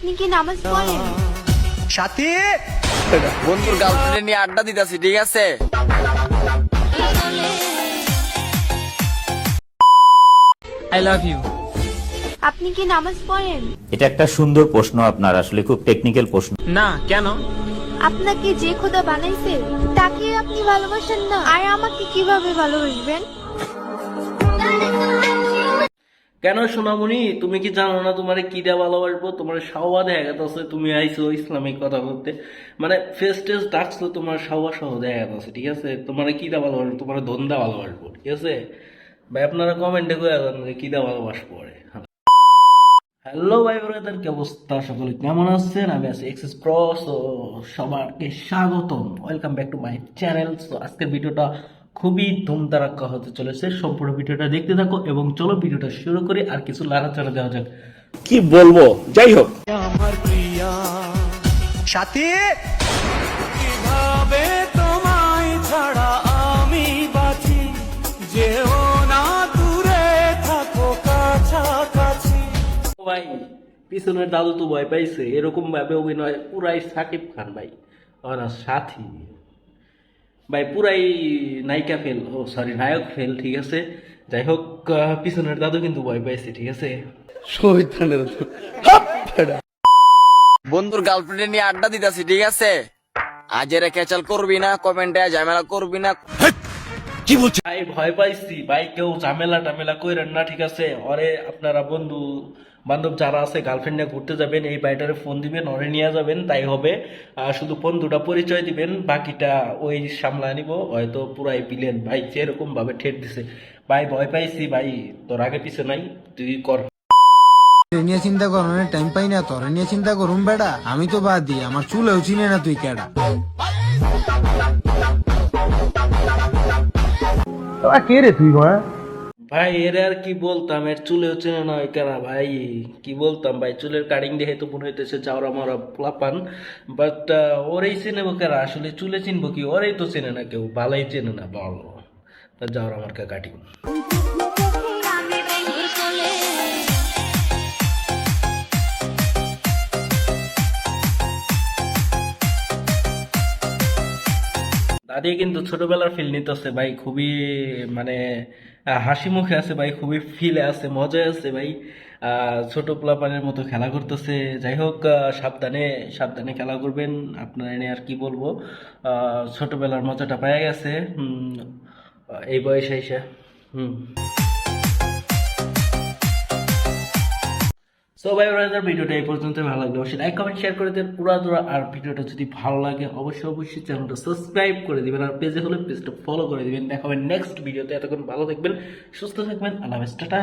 আপনি কি নামাজ পড়েন? সাথী বন্ধুর গার্লফ্রেন্ড নিয়ে আড্ডা দিতেছি, ঠিক আছে? I love you. আপনি কি নামাজ পড়েন? এটা একটা সুন্দর প্রশ্ন, আপনার আসলে খুব টেকনিক্যাল প্রশ্ন। না, কেন? আপনাকে যে খোদা বানাইছে তাকে আপনি ভালোবাসেন না, আর আমাকে কিভাবে ভালোবাসবেন? কেন সোনামণি, তুমি কি জানো না তোমার কিটা ভালোবাসবো? তোমার সাওয়া দেখা গেছে, তুমি আইছো ইসলামিক কথা বলতে, মানে ফেস টেস ডাকছো, তোমার সাওয়া সহ দেখা গেছে, ঠিক আছে? তোমার কিটা ভালোবাসবো? তোমার ধন্দা ভালোবাসবো, ঠিক আছে ভাই? আপনারা কমেন্টে করে জানেন যে কিটা ভালোবাসবো। হ্যালো ভাই ব্রাদার, কি অবস্থা? সকলে কেমন আছেন? আমি আছি এক্সেস প্রো। সো সবাইকে স্বাগতম, welcome back to my channel. So আজকের ভিডিওটা খুবই ধুমধারাক্কা হতে চলেছে, সম্পূর্ণ ভিডিওটা দেখতে থাকো এবং চলো ভিডিওটা শুরু করি। আর কিছু লাড়াচাড়া দেওয়া যাক, কি বলবো, যাই হোক। সাথী কিভাবে তোমায় ছাড়া আমি বাঁচি, যেও না দূরে থাকো কাছাকাছি। ভাই পিছনের দাদু তো ভয় পাইছে, এরকম ভাবে অভিনয় পুরাই সাকিব খান ভাই, না সাথী ভাই, পুরাই নায়িকা ফেল, ও সরি নায়ক ফেল, ঠিক আছে? যাই হোক, পিছনের দাদু কিন্তু ভয় পাইছে, ঠিক আছে? বন্ধুর গার্লফ্রেন্ড নিয়ে আড্ডা দিতেছি, ঠিক আছে? আজের ক্যাচাল করবি না, কমেন্টে ঝামেলা করবি না। ভাই ভয় পাইছি ভাই, কেউ ঝামেলা টামেলা কইরেন না, ঠিক আছে? ওরে আপনারা বন্ধু বান্ধব যারা আছে গার্লফ্রেন্ড নিয়ে ঘুরতে যাবেন, এই বাইটারে ফোন দিবেন, ওরে নিয়ে যাবেন, তাই হবে। শুধু বন্ধুটা পরিচয় দিবেন, বাকিটা ওই সামলা নিব। হয়তো পুরাই পিলেন ভাই, যেরকম ভাবে ঠেট দিছে ভাই, ভয় পাইছি ভাই। তোর আগে পিছে নাই, তুই কর। নিয়ে চিন্তা করার টাইম পাই না, তোর নিয়ে চিন্তা করুম বেড়া। আমি তো বাদ দিই, আমার চুলেও চিনে না তুই কেডা। কে রে তুই? ভাই এর আর কি বলতাম, এর চুলেও চেনে না কেনা ভাই, কি বলতাম ভাই? চুলের কাটিং দেখে তো মনে হইতেছে চাওড়া মারা প্লাপান, বাট ওরেই চিনেবো কেরা? আসলে চুলে চিনবো কি? ওরেই তো চেনে না কেউ, ভালোই চেনে না, বলো যাওয়ার আমার কাটিং। দাদি কিন্তু ছোটবেলার ফিল নিতেছে ভাই, খুবই মানে হাসি মুখে আছে ভাই, খুবই ফিলে আছে, মজায় আছে ভাই। ছোট পোলাপানের মতো খেলা করতেছে। যাই হোক, সাবধানে সাবধানে খেলা করবেন। আপনারা এনে আর কি বলবো, ছোটবেলার মজাটা পাওয়া গেছে এই বয়সে এসে। সো ভাই ব্রাদার, ভিডিওটা এই পর্যন্ত ভালো লাগলে অবশ্যই লাইক কমেন্ট শেয়ার করে দেন পুরা দূরা। আর ভিডিওটা যদি ভালো লাগে অবশ্যই চ্যানেলটা সাবস্ক্রাইব করে দিবেন, আর পেজে হলে পেজটা ফলো করে দিবেন। দেখা হবে নেক্সট ভিডিওতে। এতক্ষণ ভালো থাকবেন, সুস্থ থাকবেন, আল্লাহ হাফেজ, টাটা।